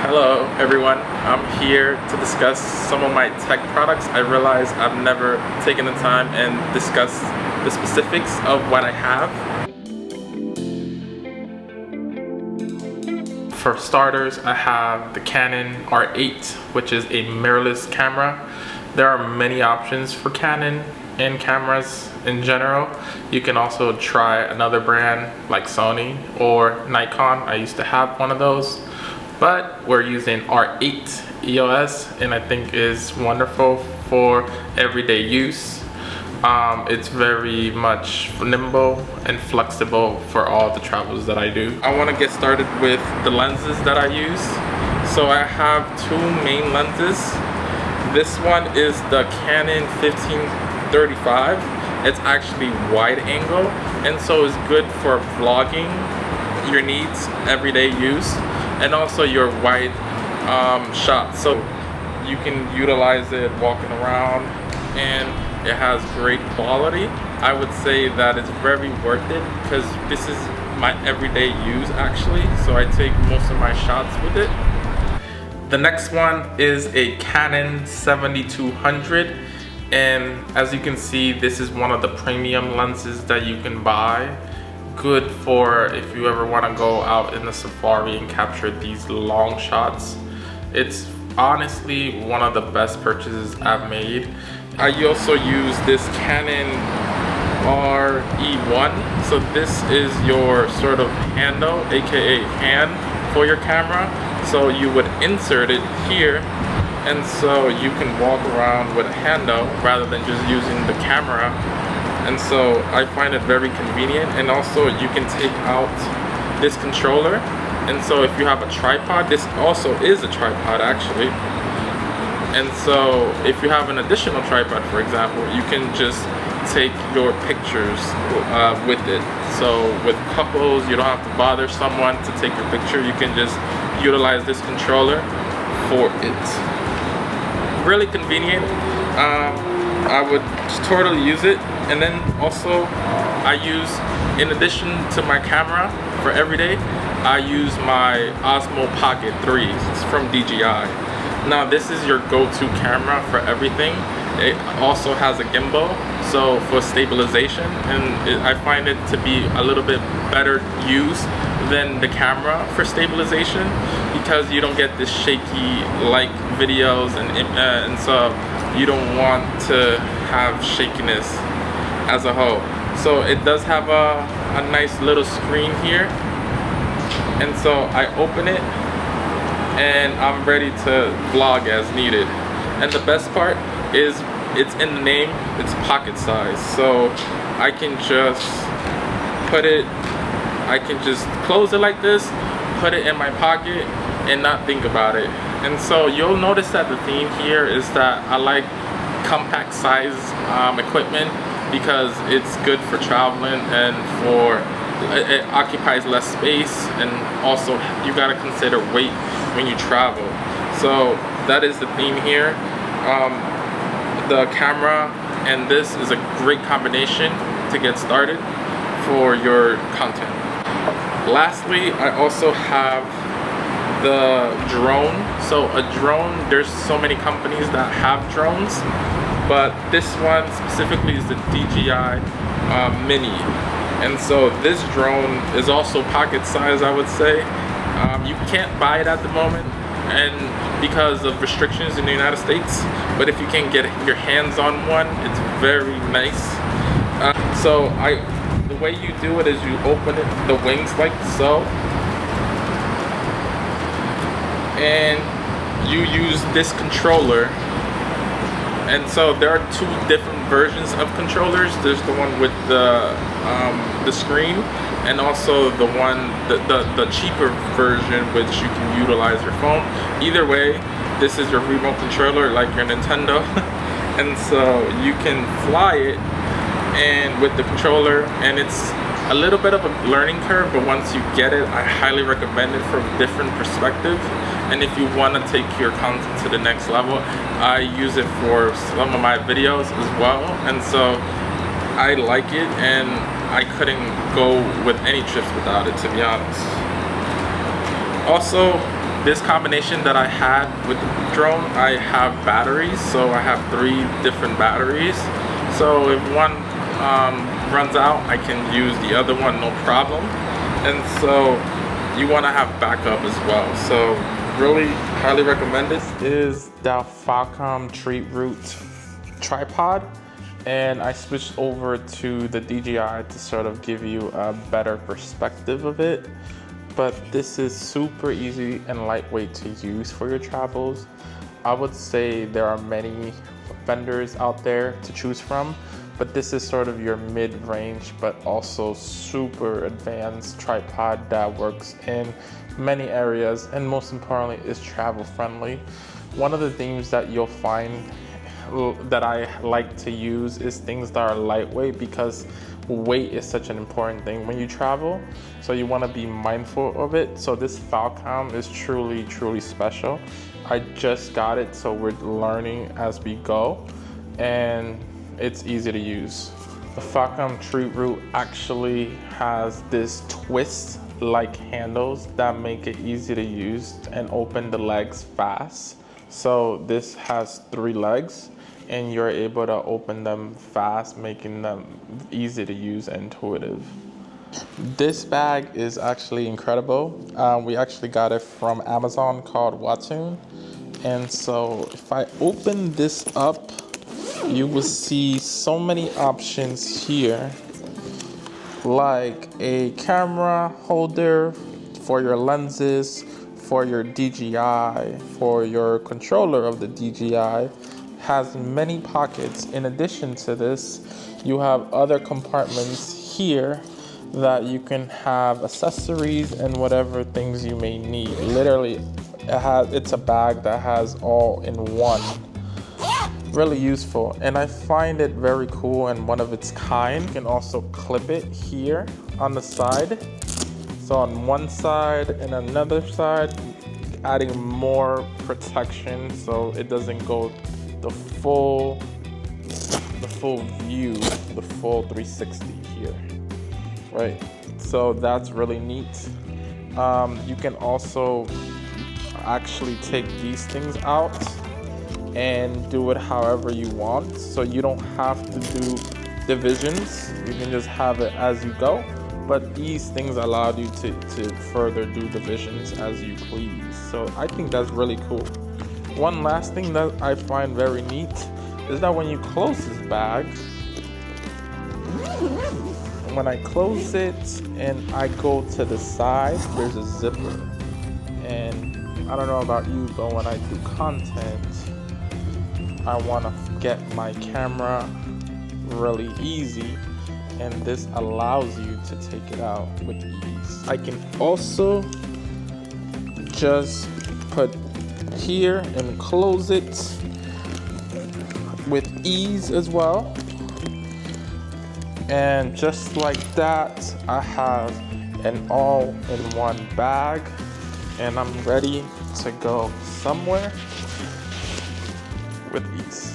Hello everyone, I'm here to discuss some of my tech products. I realize I've never taken the time and discussed the specifics of what I have. For starters, I have the Canon R8, which is a mirrorless camera. There are many options for Canon and cameras in general. You can also try another brand like Sony or Nikon. I used to have one of those, but we're using R8 EOS, and I think is wonderful for everyday use. It's very much nimble and flexible for all the travels that I do. I want to get started with the lenses that I use. So I have two main lenses. This one is the Canon 1535. It's actually wide angle, and so it's good for vlogging, your needs, everyday use, and also your wide shots. So you can utilize it walking around, and it has great quality. I would say that it's very worth it because this is my everyday use actually, so I take most of my shots with it. The next one is a Canon 7200, and as you can see, this is one of the premium lenses that you can buy. Good for if you ever want to go out in the safari and capture these long shots. It's honestly one of the best purchases I've made. I also use this Canon RE1. So this is your sort of handle, aka hand, for your camera. So you would insert it here, and so you can walk around with a handle rather than just using the camera. And so I find it very convenient, and also you can take out this controller. And so if you have a tripod, this also is a tripod actually. And so if you have an additional tripod, for example, you can just take your pictures with it. So with couples, you don't have to bother someone to take your picture. You can just utilize this controller for it. Really convenient. I would totally use it. And then also I use, in addition to my camera for everyday, I use my Osmo Pocket 3. It's from DJI. Now this is your go-to camera for everything. It also has a gimbal, so for stabilization, and I find it to be a little bit better use than the camera for stabilization, because you don't get this shaky like videos, and so you don't want to have shakiness as a whole. So it does have a nice little screen here, and so I open it and I'm ready to vlog as needed. And the best part is it's in the name, it's pocket size. So I can just put it, I can just close it like this, put it in my pocket and not think about it. And so you'll notice that the theme here is that I like compact size equipment, because it's good for traveling, and it occupies less space, and also you gotta consider weight when you travel. So that is the theme here. The camera and this is a great combination to get started for your content. Lastly, I also have the drone. So a drone, there's so many companies that have drones, but this one specifically is the DJI Mini. And so this drone is also pocket size, I would say. You can't buy it at the moment, and because of restrictions in the United States, but if you can get your hands on one, it's very nice. So the way you do it is you open it, the wings like so, and you use this controller. And so there are two different versions of controllers. There's the one with the screen, and also the one, the cheaper version, which you can utilize your phone. Either way, this is your remote controller like your Nintendo. And so you can fly it and with the controller, and it's a little bit of a learning curve, but once you get it, I highly recommend it from a different perspective. And if you want to take your content to the next level, I use it for some of my videos as well. And so I like it, and I couldn't go with any trips without it, to be honest. Also, this combination that I had with the drone, I have batteries, so I have 3 different batteries. So if one runs out, I can use the other one, no problem. And so you want to have backup as well. So really highly recommend it. This is the Falcam TreeRoot tripod, and I switched over to the DJI to sort of give you a better perspective of it. But this is super easy and lightweight to use for your travels. I would say there are many vendors out there to choose from, but this is sort of your mid-range but also super advanced tripod that works in many areas, and most importantly is travel friendly. One of the things that you'll find that I like to use is things that are lightweight, because weight is such an important thing when you travel, so you want to be mindful of it. So this Falcam is truly special. I just got it, so we're learning as we go, and it's easy to use. The Falcam TreeRoot actually has this twist like handles that make it easy to use and open the legs fast. So this has 3 legs, and you're able to open them fast, making them easy to use and intuitive. This bag is actually incredible. We actually got it from Amazon, called Cwatcun. And so if I open this up, you will see so many options here, like a camera holder for your lenses, for your DJI, for your controller of the DJI. Has many pockets. In addition to this, you have other compartments here that you can have accessories and whatever things you may need. Literally, it's a bag that has all in one. Really useful, and I find it very cool and one of its kind. You can also clip it here on the side. So on one side and another side, adding more protection so it doesn't go the full view, the full 360 here, right? So that's really neat. You can also actually take these things out and do it however you want, so you don't have to do divisions. You can just have it as you go, but these things allow you to further do divisions as you please. So I think that's really cool. One last thing that I find very neat is that when you close this bag, when I close it and I go to the side, there's a zipper. And I don't know about you, but when I do content, I want to get my camera really easy, and this allows you to take it out with ease. I can also just put here and close it with ease as well, and just like that, I have an all-in-one bag, and I'm ready to go somewhere with ease.